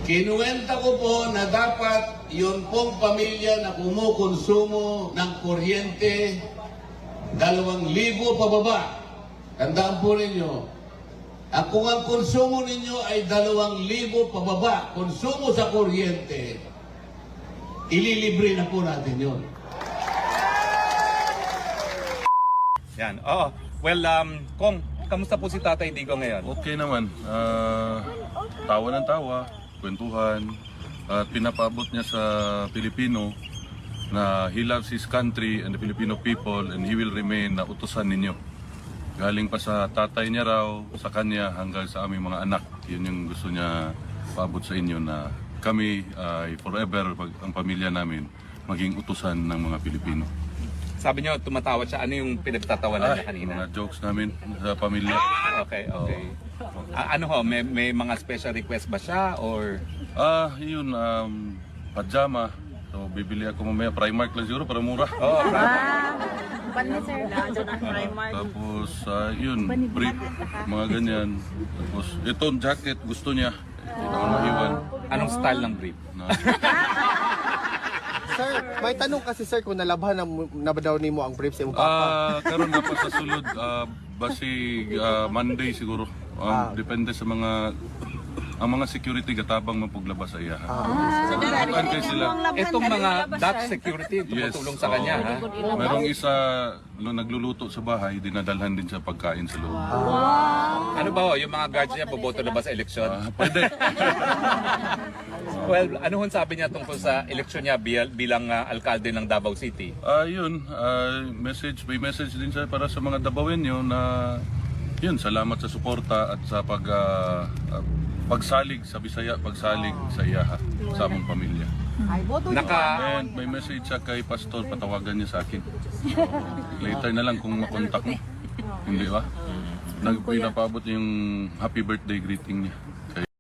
Kinuwenta ko po na dapat yun pong pamilya na kumukonsumo ng kuryente 2,000 pababa. Tandaan po ninyo, kung ang konsumo ninyo ay 2,000 pababa, konsumo sa kuryente, ililibre na po natin yun. Yan. Oo. Well, Kong, kamusta po si Tatay Digong ngayon? Okay naman. Tawa ng tawa, kwentuhan, at pinapaabot niya sa Pilipino na he loves his country and the Filipino people and he will remain na utusan ninyo. Galing pa sa tatay niya raw, sa kanya hanggang sa aming mga anak. Yun yung gusto niya paabot sa inyo na kami ay forever, ang pamilya namin, maging utusan ng mga Pilipino. Sabi niyo, tumatawa siya. Ano yung pinagtatawanan niya kanina? Mga jokes namin sa pamilya. Okay. Ano ho, may mga special request ba siya or... Yun, pajama. So, bibili ako mamaya. Primark lang siguro para mura. Oh, Tapos, yun, brief, mga ganyan. Tapos, itong jacket, gusto niya. Hindi naman maiwan. anong style ng brief? Sir, may tanong kasi sir kung nalabhan na ba daw nimo ang brief sa imong papa. Karon na pa sa sulod, basi Monday siguro. Depende sa ang mga security gatabang mapuglabas sa iya. Kay sila. Itong mga Dutch security tumutulong sa kanya, ha? Merong isa nagluluto sa bahay, dinadalhan din sa pagkain sa loob. Ano ba ho, yung mga guards niya boboto na ba sa eleksyon? Pwede. Well, ano hon sabi niya tungkol sa eleksyon niya bilang alkalde ng Davao City? Yun, may message din siya para sa mga Dabawenyo na yun, salamat sa suporta at sa pagsalig sa Bisaya, pagsalig sa iyaha, sa among pamilya. And may message siya kay Pastor, patawagan niya sa akin. So, later na lang kung makontak mo. Hindi ba? Pinapabot yung happy birthday greeting niya.